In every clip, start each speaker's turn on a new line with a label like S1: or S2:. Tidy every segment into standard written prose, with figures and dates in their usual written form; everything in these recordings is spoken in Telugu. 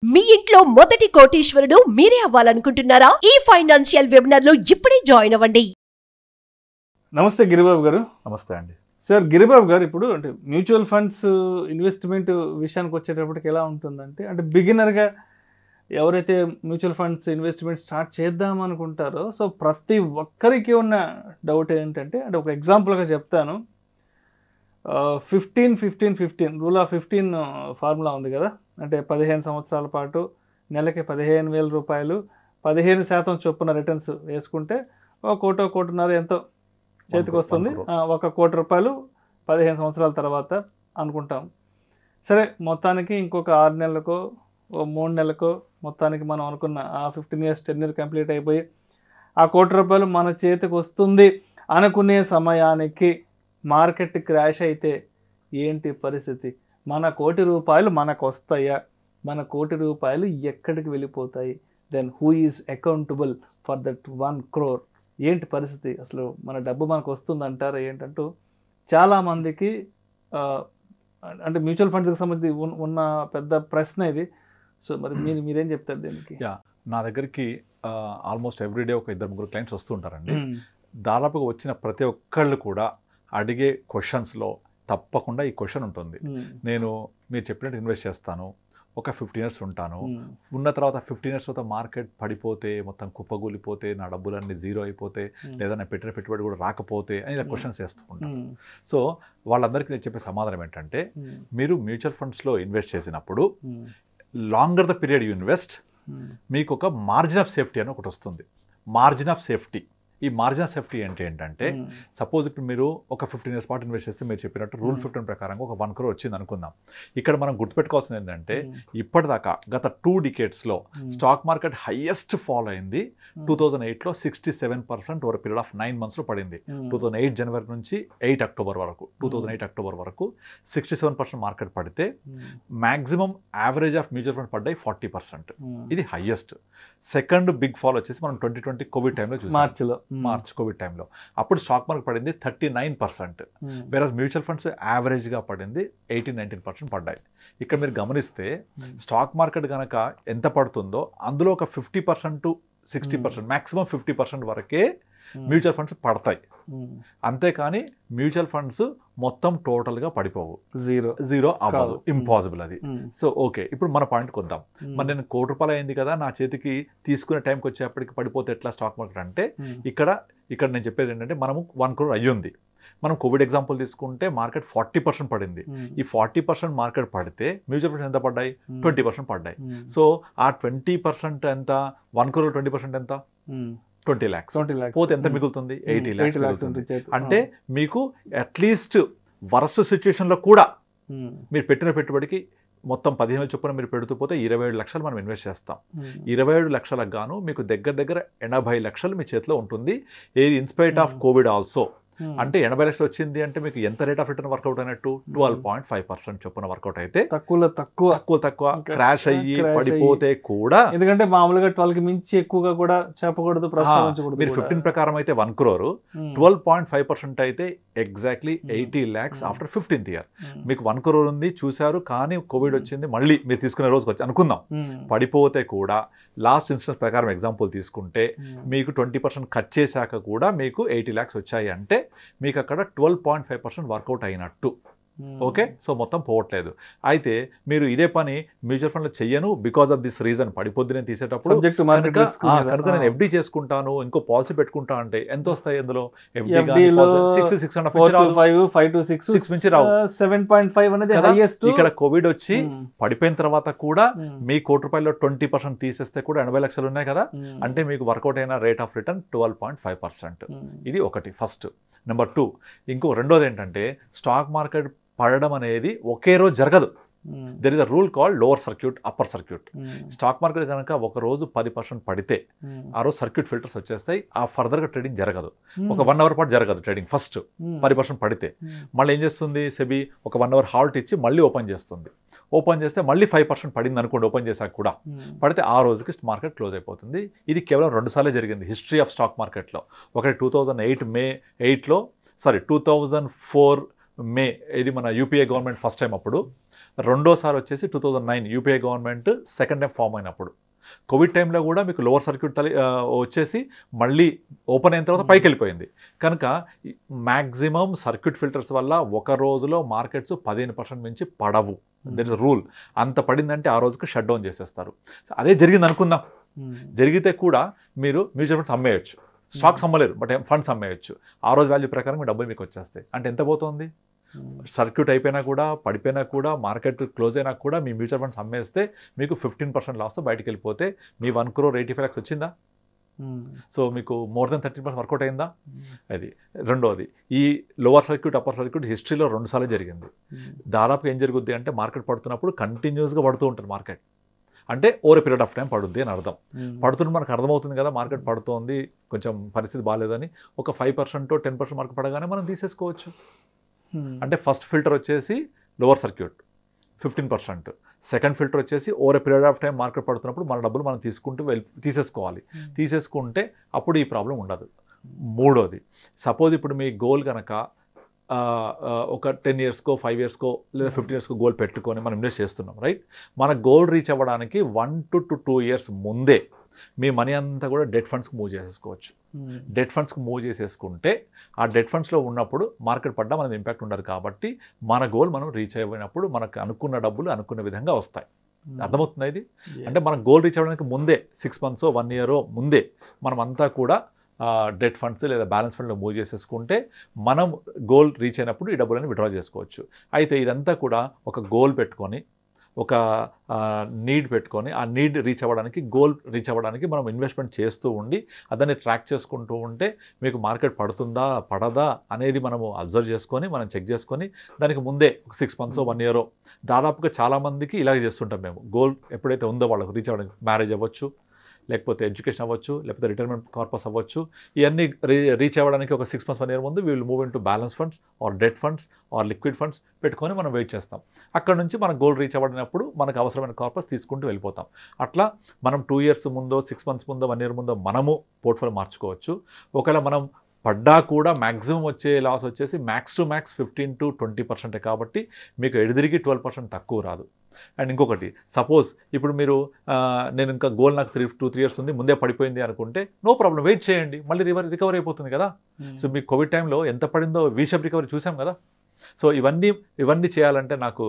S1: మీ ఇంట్లో మొదటి కోటీశ్వరుడు మీరే అవ్వాలనుకుంటున్నారా? ఈ ఫైనాన్షియల్ వెబినార్ లో ఇప్పుడే జాయిన్ అవ్వండి.
S2: నమస్తే గిరిబాబు గారు.
S3: నమస్తే అండి
S2: సార్, గిరిబాబు గారు, ఇప్పుడు అంటే మ్యూచువల్ ఫండ్స్ ఇన్వెస్ట్మెంట్ విషయానికి వచ్చేటప్పటికి ఎలా ఉంటుందంటే, అంటే బిగినర్గా ఎవరైతే మ్యూచువల్ ఫండ్స్ ఇన్వెస్ట్మెంట్ స్టార్ట్ చేద్దాం అనుకుంటారో, సో ప్రతి ఒక్కరికి ఉన్న డౌట్ ఏంటంటే, అంటే ఒక ఎగ్జాంపుల్గా చెప్తాను. 15-15-15 రూల్ ఆఫ్ 15 ఫార్ములా ఉంది కదా. అంటే 15 సంవత్సరాల పాటు నెలకి 15,000 రూపాయలు 15% చొప్పున రిటర్న్స్ వేసుకుంటే 1 కోటిన్నర ఎంతో చేతికి వస్తుంది. 1 కోటి రూపాయలు 15 సంవత్సరాల తర్వాత అనుకుంటాం. సరే, మొత్తానికి ఇంకొక 6 నెలలకో 3 నెలలకో మొత్తానికి మనం అనుకున్న ఆ 15 ఇయర్స్ టెన్యూర్ కంప్లీట్ అయిపోయి ఆ 1 కోటి రూపాయలు మన చేతికి వస్తుంది అనుకునే సమయానికి మార్కెట్ క్రాష్ అయితే ఏంటి పరిస్థితి? మన 1 కోటి రూపాయలు మనకు వస్తాయా? మన 1 కోటి రూపాయలు ఎక్కడికి వెళ్ళిపోతాయి? Then who is accountable for that 1 crore? ఏంటి పరిస్థితి? అసలు మన డబ్బు మనకు వస్తుందంటారా ఏంటంటూ చాలామందికి అంటే మ్యూచువల్ ఫండ్స్కి సంబంధించి ఉన్న పెద్ద ప్రశ్న ఇది. సో మరి మీరేం చెప్తారు దీనికి?
S3: నా దగ్గరికి ఆల్మోస్ట్ ఎవ్రీడే ఒక 2-3 క్లయింట్స్ వస్తుంటారండి. దాదాపుగా వచ్చిన ప్రతి ఒక్కళ్ళు కూడా అడిగే క్వశ్చన్స్లో తప్పకుండా ఈ క్వశ్చన్ ఉంటుంది. నేను మీరు చెప్పినట్టు ఇన్వెస్ట్ చేస్తాను, ఒక 15 ఇయర్స్ ఉంటాను, ఉన్న తర్వాత 15 ఇయర్స్ తర్వాత మార్కెట్ పడిపోతే, మొత్తం కుప్పగూలిపోతే, నా డబ్బులన్నీ జీరో అయిపోతే, లేదా నేను పెట్టిన పెట్టుబడి కూడా రాకపోతే అని ఇలా క్వశ్చన్స్ వేస్తూ ఉంటాను. సో వాళ్ళందరికీ నేను చెప్పే సమాధానం ఏంటంటే, మీరు మ్యూచువల్ ఫండ్స్లో ఇన్వెస్ట్ చేసినప్పుడు longer the period you invest, మీకు ఒక మార్జిన్ ఆఫ్ సేఫ్టీ అని ఒకటి వస్తుంది. Margin of safety. ఈ మార్జిన్ ఆఫ్ సేఫ్టీ ఏంటంటే, సపోజ్ ఇప్పుడు మీరు ఒక 15 ఇయర్స్ పాటు ఇన్వెస్ట్ చేస్తే, మీరు చెప్పినట్టు రూల్ 15 ప్రకారంగా ఒక 1 crore వచ్చింది అనుకుందాం. ఇక్కడ మనం గుర్తుపెట్టుకోవాల్సింది ఏంటంటే, ఇప్పటిదాకా గత 2 decadesలో స్టాక్ మార్కెట్ హైయెస్ట్ ఫాల్ అయింది 2008లో 67% ఓవర్ పీరియడ్ ఆఫ్ 9 monthsలో పడింది. 2008 జనవరి నుంచి 8 అక్టోబర్ వరకు, 2008 అక్టోబర్ వరకు 67% మార్కెట్ పడితే, maximum average of mutual fund పడ్డాయి 40%. ఇది హైయెస్ట్. సెకండ్ బిగ్ ఫాల్ వచ్చేసి మనం 2020 కోవిడ్ టైంలో చూసాం, మార్చ్ కోవిడ్ టైంలో. అప్పుడు స్టాక్ మార్కెట్ పడింది 39%, వేరే మ్యూచువల్ ఫండ్స్ యావరేజ్గా పడింది 18-19% పడ్డాయి. ఇక్కడ మీరు గమనిస్తే స్టాక్ మార్కెట్ కనుక ఎంత పడుతుందో అందులో ఒక 50-60%, మ్యాక్సిమం 50% వరకే మ్యూచువల్ ఫండ్స్ పడతాయి. అంతేకాని మ్యూచువల్ ఫండ్స్ మొత్తం టోటల్గా పడిపోవు, జీరో అవ్వదు, ఇంపాసిబుల్ అది. సో ఓకే, ఇప్పుడు మన పాయింట్కి వద్దాం. మరి నేను 1 కోటి రూపాయలు అయింది కదా, నా చేతికి తీసుకునే టైంకి వచ్చేప్పటికి పడిపోతే ఎట్లా స్టాక్ మార్కెట్ అంటే, ఇక్కడ నేను చెప్పేది ఏంటంటే, మనము 1 crore అయ్యింది. మనం కోవిడ్ ఎగ్జాంపుల్ తీసుకుంటే మార్కెట్ 40% పడింది. ఈ 40% మార్కెట్ పడితే మ్యూచువల్ ఫండ్స్ ఎంత పడ్డాయి? 20% పడ్డాయి. సో ఆ 20% ఎంత? 1 crore 20% ఎంత? 20 lakhs. పోతే ఎంత మిగులుతుంది? 80 lakhs. అంటే మీకు అట్లీస్ట్ వరస్ట్ సిచ్యువేషన్లో కూడా మీరు పెట్టిన పెట్టుబడికి మొత్తం 15,000 చొప్పున మీరు పెడుతూ పోతే 27 లక్షలు మనం ఇన్వెస్ట్ చేస్తాం. 27 లక్షలకు గాను మీకు దగ్గర 80 లక్షలు మీ చేతిలో ఉంటుంది. ఏది ఇన్స్పైట్ ఆఫ్ కోవిడ్ ఆల్సో. అంటే 80 లక్షలు వచ్చింది అంటే మీకు ఎంత రేట్ ఆఫ్ రిటర్న్ వర్కౌట్ అయినట్టు? 12.5% చొప్పున వర్కౌట్ అయితే, తక్కువ క్రాష్ అయ్యి పడిపోతే కూడా, ఎందుకంటే
S2: మామూలుగా 12కి మించి ఎక్కువగా కూడా చెప్పకూడదు.
S3: మీరు 15 ప్రకారం అయితే 1 crore, 12.5% అయితే exactly 80 lakhs after 15th year. మీకు 1 crore ఉంది, చూశారు, కానీ కోవిడ్ వచ్చింది, మళ్ళీ మీరు తీసుకునే రోజుకి వచ్చి అనుకుందాం పడిపోతే కూడా, లాస్ట్ ఇన్స్టెన్స్ ప్రకారం ఎగ్జాంపుల్ తీసుకుంటే మీకు 20% కట్ చేశాక కూడా మీకు 80 lakhs వచ్చాయి అంటే మీకు అక్కడ 12.5% వర్కౌట్ అయినట్టు. ఓకే, సో మొత్తం పోవట్లేదు. అయితే మీరు ఇదే పని మ్యూచువల్ ఫండ్లో చెయ్యను బికాస్ ఆఫ్ దిస్ రీజన్, పడిపోద్ది నేను తీసేటప్పుడు కనుక నేను ఎఫ్డీ చేసుకుంటాను, ఇంకో పాలసీ పెట్టుకుంటా అంటే ఎంత వస్తాయి అందులో? ఇక్కడ కోవిడ్ వచ్చి పడిపోయిన తర్వాత కూడా మీ 1 కోటి రూపాయల్లో 20% తీసేస్తే కూడా 80 లక్షలు ఉన్నాయి కదా. అంటే మీకు వర్కౌట్ అయిన రేట్ ఆఫ్ రిటర్న్ 12.5%. ఇది ఒకటి, ఫస్ట్. నెంబర్ 2, ఇంకో రెండోది ఏంటంటే, స్టాక్ మార్కెట్ పడడం అనేది ఒకే రోజు జరగదు. There is a rule called lower circuit, upper circuit. Stock market కనుక ఒక రోజు 10% పడితే ఆ రోజు సర్క్యూట్ ఫిల్టర్స్ వచ్చేస్తాయి, ఆ ఫర్దర్గా ట్రేడింగ్ జరగదు. ఒక 1 hour పాటు జరగదు ట్రేడింగ్. ఫస్ట్ 10% పడితే మళ్ళీ ఏం చేస్తుంది? సెబీ ఒక 1 hour హాల్ట్ ఇచ్చి మళ్ళీ ఓపెన్ చేస్తుంది. ఓపెన్ చేస్తే మళ్ళీ 5% పడింది అనుకోండి, ఓపెన్ చేశాక కూడా పడితే ఆ రోజుకి మార్కెట్ క్లోజ్ అయిపోతుంది. ఇది కేవలం 2 సార్లే జరిగింది హిస్టరీ ఆఫ్ స్టాక్ మార్కెట్లో. ఒకటి 2004 మే, ఇది మన యూపీఏ గవర్నమెంట్ ఫస్ట్ టైం అప్పుడు. రెండోసారి వచ్చేసి 2009 UPA government second time form అయినప్పుడు. కోవిడ్ టైంలో కూడా మీకు లోవర్ సర్క్యూట్ వచ్చేసి మళ్ళీ ఓపెన్ అయిన తర్వాత పైకి వెళ్ళిపోయింది. కనుక మ్యాక్సిమం సర్క్యూట్ ఫిల్టర్స్ వల్ల ఒక రోజులో మార్కెట్స్ 15% మించి పడవు. That is rule. అంత పడిందంటే ఆ రోజుకి షట్ డౌన్ చేసేస్తారు. అదే జరిగింది అనుకుందాం. జరిగితే కూడా మీరు మ్యూచువల్ ఫండ్స్ అమ్మేయచ్చు. స్టాక్స్ అమ్మలేరు, బట్ ఫండ్స్ అమ్మేయచ్చు. ఆ రోజు వాల్యూ ప్రకారం మీ డబ్బులు మీకు వచ్చేస్తాయి. అంటే ఎంత పోతుంది? సర్క్యూట్ అయిపోయినా కూడా, పడిపోయినా కూడా, మార్కెట్ క్లోజ్ అయినా కూడా మీ మ్యూచువల్ ఫండ్స్ అమ్మేస్తే మీకు 15% లాస్ బయటికి వెళ్ళిపోతే మీ 1 crore 85 lakhs వచ్చిందా? సో మీకు మోర్ దెన్ 13% వర్కౌట్ అయిందా? అది రెండోది. ఈ లోవర్ సర్క్యూట్ అప్పర్ సర్క్యూట్ హిస్టరీలో 2 సార్లు జరిగింది. దాదాపుగా ఏం జరుగుద్ది అంటే మార్కెట్ పడుతున్నప్పుడు కంటిన్యూస్గా పడుతూ ఉంటుంది. మార్కెట్ అంటే ఓవర్ పీరియడ్ ఆఫ్ టైం పడుద్ది అని అర్థం. పడుతున్న మనకు అర్థమవుతుంది కదా, మార్కెట్ పడుతోంది, కొంచెం పరిస్థితి బాగాలేదని. ఒక 5% 10% మార్కెట్ పడగానే మనం తీసేసుకోవచ్చు. అంటే ఫస్ట్ ఫిల్టర్ వచ్చేసి లోవర్ సర్క్యూట్ 15%, సెకండ్ ఫిల్టర్ వచ్చేసి over period of time market పడుతున్నప్పుడు మన డబ్బులు మనం తీసేసుకోవాలి. తీసేసుకుంటే అప్పుడు ఈ ప్రాబ్లం ఉండదు. మూడోది, సపోజ్ ఇప్పుడు మీ గోల్ కనుక ఒక 10 yearsకో 5 yearsకో లేదా 15 yearsకో గోల్ పెట్టుకొని మనం ఇన్వెస్ట్ చేస్తున్నాం, రైట్? మన గోల్ రీచ్ అవ్వడానికి 1 to 2 years ముందే మీ మనీ అంతా కూడా డెట్ ఫండ్స్కి మూవ్ చేసేసుకోవచ్చు. డెట్ ఫండ్స్కి మూవ్ చేసేసుకుంటే ఆ డెట్ ఫండ్స్లో ఉన్నప్పుడు మార్కెట్ పడ్డా మనది ఇంపాక్ట్ ఉండదు. కాబట్టి మన గోల్ మనం రీచ్ అయిపోయినప్పుడు మనకు అనుకున్న డబ్బులు అనుకున్న విధంగా వస్తాయి. అర్థమవుతుంది ఇది? అంటే మన గోల్ రీచ్ అవ్వడానికి ముందే 6 months 1 year ముందే మనం అంతా కూడా డెట్ ఫండ్స్ లేదా బ్యాలెన్స్ ఫండ్లో మూవ్ చేసేసుకుంటే మనం గోల్ రీచ్ అయినప్పుడు ఈ డబ్బులని విత్డ్రా చేసుకోవచ్చు. అయితే ఇదంతా కూడా ఒక గోల్ పెట్టుకొని, ఒక నీడ్ పెట్టుకొని, ఆ నీడ్ రీచ్ అవ్వడానికి, గోల్ రీచ్ అవ్వడానికి మనం ఇన్వెస్ట్మెంట్ చేస్తూ ఉండి దాన్ని ట్రాక్ చేసుకుంటూ ఉంటే మీకు మార్కెట్ పడుతుందా పడదా అనేది మనము అబ్జర్వ్ చేసుకొని, మనం చెక్ చేసుకొని దానికి ముందే ఒక 6 months 1 year దాదాపుగా చాలామందికి ఇలాగే చేస్తుంటాం మేము. గోల్ ఎప్పుడైతే ఉందో వాళ్ళకు రీచ్ అవ్వడానికి, మ్యారేజ్ అవ్వచ్చు, లేకపోతే ఎడ్యుకేషన్ అవ్వచ్చు, లేకపోతే రిటైర్మెంట్ కార్పస్ అవ్వచ్చు, ఇవన్నీ రీచ్ అవ్వడానికి ఒక 6 months 1 year ముందు we will move into balance funds or debt funds or liquid funds పెట్టుకొని మనం వెయిట్ చేస్తాం. అక్కడ నుంచి మన గోల్ రీచ్ అవ్వడినప్పుడు మనకు అవసరమైన కార్పస్ తీసుకుంటూ వెళ్ళిపోతాం. అట్లా మనం 2 years ముందో 6 months ముందో 1 year ముందో మనము పోర్ట్ఫోలియో మార్చుకోవచ్చు. ఒకవేళ మనం పడ్డా కూడా మ్యాక్సిమం వచ్చే లాస్ వచ్చేసి మ్యాక్స్ టు మ్యాక్స్ 15 to 20% కాబట్టి మీకు ఎడిదిరిగి 12% తక్కువ రాదు. అండ్ ఇంకొకటి, సపోజ్ ఇప్పుడు మీరు నేను ఇంకా గోల్ నాకు 2-3 years ఉంది, ముందే పడిపోయింది అనుకుంటే నో ప్రాబ్లం, వెయిట్ చేయండి, మళ్ళీ రికవర్ అయిపోతుంది కదా. సో మీ కోవిడ్ టైంలో ఎంత పడిందో వీషప్ రికవరీ చూసాం కదా. సో ఇవన్నీ చేయాలంటే నాకు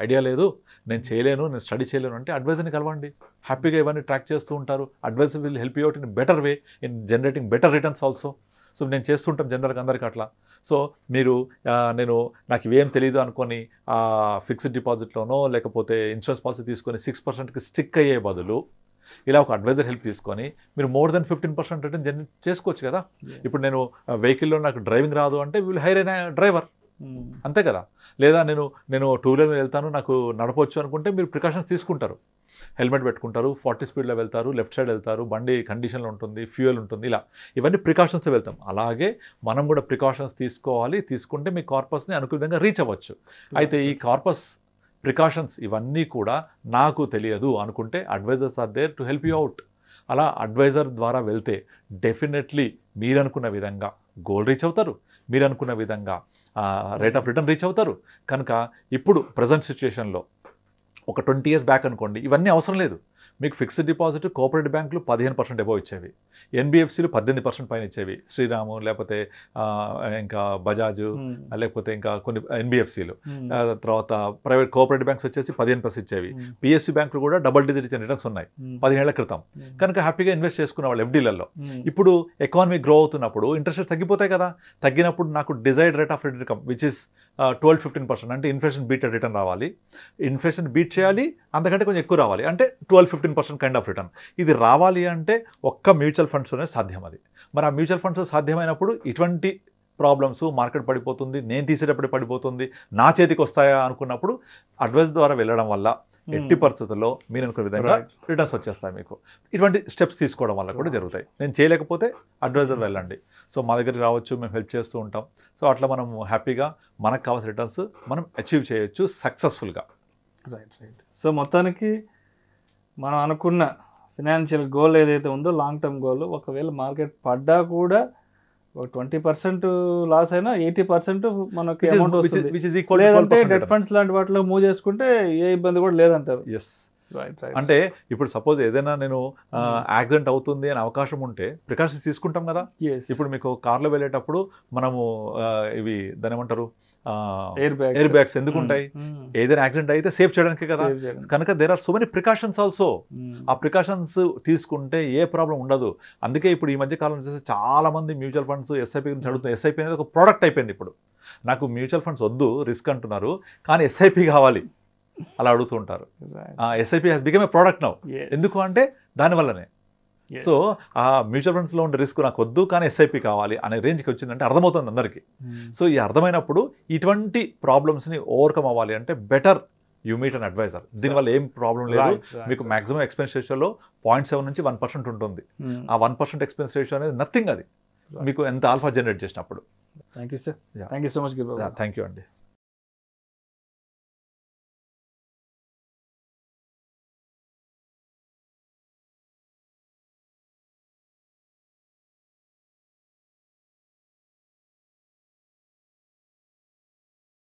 S3: ఐడియా లేదు, నేను చేయలేను, నేను స్టడీ చేయలేను అంటే అడ్వైజర్ని కలవండి. హ్యాపీగా ఇవన్నీ ట్రాక్ చేస్తూ ఉంటారు. Advisor will help you out in better way in generating better returns also. So నేను చేస్తుంటాం జనరల్గా అందరికీ అట్లా. సో మీరు నాకు ఇవేం తెలియదు అనుకొని ఫిక్స్డ్ డిపాజిట్లోనో లేకపోతే ఇన్సూరెన్స్ పాలసీ తీసుకొని 6%కి స్టిక్ అయ్యే బదులు ఇలా ఒక అడ్వైజర్ హెల్ప్ తీసుకొని మీరు మోర్ దెన్ 15% రిటర్న్ జనరేట్ చేసుకోవచ్చు కదా. ఇప్పుడు నేను వెహికల్లో నాకు డ్రైవింగ్ రాదు అంటే విల్ హైర్ ఎ డ్రైవర్, అంతే కదా. లేదా నేను 2-wheeler మీద వెళ్తాను, నాకు నడపవచ్చు అనుకుంటే మీరు ప్రికాషన్స్ తీసుకుంటారు. హెల్మెట్ పెట్టుకుంటారు, 40 స్పీడ్లో వెళ్తారు, లెఫ్ట్ సైడ్ వెళ్తారు, బండి కండిషన్లో ఉంటుంది, ఫ్యూయల్ ఉంటుంది, ఇలా ఇవన్నీ ప్రికాషన్స్తో వెళ్తాం. అలాగే మనం కూడా ప్రికాషన్స్ తీసుకోవాలి. తీసుకుంటే మీ కార్పస్ని అనుకున్న విధంగా రీచ్ అవ్వచ్చు. అయితే ఈ కార్పస్ ప్రికాషన్స్ ఇవన్నీ కూడా నాకు తెలియదు అనుకుంటే advisors are there to help you out. అలా అడ్వైజర్ ద్వారా వెళ్తే డెఫినెట్లీ మీరు అనుకున్న విధంగా గోల్ రీచ్ అవుతారు, మీరు అనుకున్న విధంగా రేట్ ఆఫ్ రిటర్న్ రీచ్ అవుతారు. కనుక ఇప్పుడు ప్రజెంట్ సిచ్యుయేషన్లో ఒక 20 years బ్యాక్ అనుకోండి, ఇవన్నీ అవసరం లేదు. మీకు ఫిక్స్డ్ డిపాజిట్ కోఆపరేటివ్ బ్యాంకులు 15% అబోవ్ ఇచ్చేవి, ఎన్బిఎఫ్సిలు 18% పైన ఇచ్చేవి, శ్రీరాము లేకపోతే ఇంకా బజాజు లేకపోతే ఇంకా కొన్ని ఎన్బిఎఫ్సిలు, తర్వాత ప్రైవేట్ కోఆపరేటివ్ బ్యాంక్స్ వచ్చేసి 15% ఇచ్చేవి. పిఎస్సి బ్యాంకులు కూడా డబుల్ డిజిట్ ఇచ్చే రిటర్న్స్ ఉన్నాయి 10 ఏళ్ల క్రితం. కనుక హ్యాపీగా ఇన్వెస్ట్ చేసుకునే వాళ్ళు ఎఫ్డీలలో. ఇప్పుడు ఎకానమీ గ్రో అవుతున్నప్పుడు ఇంట్రెస్ట్ రేట్స్ తగ్గిపోతాయి కదా. తగ్గినప్పుడు నాకు desired rate of income which is 12-15%, అంటే ఇన్ఫ్లేషన్ బీట్ రిటర్న్ రావాలి, ఇన్ఫ్లేషన్ బీట్ చేయాలి, అంతకంటే కొంచెం ఎక్కువ రావాలి, అంటే 12-15% కైండ్ ఆఫ్ రిటర్న్. ఇది రావాలి అంటే ఒక్క మ్యూచువల్ ఫండ్స్లోనే సాధ్యం. అది మరి ఆ మ్యూచువల్ ఫండ్స్ సాధ్యమైనప్పుడు ఇటువంటి ప్రాబ్లమ్స్, మార్కెట్ పడిపోతుంది, నేను తీసేటప్పుడు పడిపోతుంది, నా చేతికి వస్తాయా అనుకున్నప్పుడు అడ్వైస్ ద్వారా వెళ్ళడం వల్ల ఎట్టి పరిస్థితుల్లో మీరు అనుకునే విధంగా రిటర్న్స్ వచ్చేస్తాయి మీకు. ఇటువంటి స్టెప్స్ తీసుకోవడం వల్ల కూడా జరుగుతాయి. నేను చేయలేకపోతే అడ్వైజర్ వెళ్ళండి. సో మా దగ్గరికి రావచ్చు, మేము హెల్ప్ చేస్తూ ఉంటాం. సో అట్లా మనం హ్యాపీగా మనకు కావాల్సిన రిటర్న్స్ మనం అచీవ్ చేయొచ్చు సక్సెస్ఫుల్గా.
S2: రైట్. సో మొత్తానికి మనం అనుకున్న ఫినాన్షియల్ గోల్ ఏదైతే ఉందో, లాంగ్ టర్మ్ గోల్, ఒకవేళ మార్కెట్ పడ్డా కూడా ఒక 20% లాస్ అయినా 80% మనకి అమౌంట్ వస్తుంది.
S3: which is equal to
S2: లేదంటే
S3: 12%
S2: డెట్ ఫండ్స్ లాంటి వాటిలో మూవ్ చేసుకుంటే ఏ ఇబ్బంది కూడా లేదంటారు.
S3: yes అంటే ఇప్పుడు సపోజ్ ఏదైనా నేను యాక్సిడెంట్ అవుతుంది అని అవకాశం ఉంటే ప్రికాషన్స్ తీసుకుంటాం కదా. ఇప్పుడు మీకు కార్లో వెళ్ళేటప్పుడు మనము ఇవి దాని ఏమంటారు ఎయిర్ బ్యాగ్స్ ఎందుకు ఉంటాయి? ఏదైనా యాక్సిడెంట్ అయితే సేఫ్ చేయడానికి కదా. కనుక there are so many precautions also. ఆ ప్రికాషన్స్ తీసుకుంటే ఏ ప్రాబ్లం ఉండదు. అందుకే ఇప్పుడు ఈ మధ్య కాలం చూస్తే చాలా మంది మ్యూచువల్ ఫండ్స్ ఎస్ఐపి గురించి అడుగుతున్నారు. ఎస్ఐపి అనేది ఒక ప్రోడక్ట్ అయిపోయింది. ఇప్పుడు నాకు మ్యూచువల్ ఫండ్స్ వద్దు, రిస్క్ అంటున్నారు, కానీ ఎస్ఐపి కావాలి అలా అడుగుతుంటారు. SIP has become a product now. ఎందుకు అంటే దానివల్లనే. సో ఆ మ్యూచువల్ ఫండ్స్లో ఉండే రిస్క్ నాకు వద్దు కానీ ఎస్ఐపి కావాలి అనే రేంజ్కి వచ్చిందంటే అర్థమవుతుంది అందరికీ. సో ఈ అర్థమైనప్పుడు ఇటువంటి ప్రాబ్లమ్స్ని ఓవర్కమ్ అవ్వాలి అంటే better you meet an advisor. దీనివల్ల ఏం ప్రాబ్లం లేదు. మీకు మాక్సిమం ఎక్స్పెన్స్ రేషియోలో 0.7 నుంచి 1% ఉంటుంది. ఆ 1% ఎక్స్పెన్స్ రేషియో అనేది నథింగ్. అది మీకు ఎంత ఆల్ఫా జనరేట్ చేసినప్పుడు.
S2: Thank you sir. Thank you so much.
S3: Thank you అండి.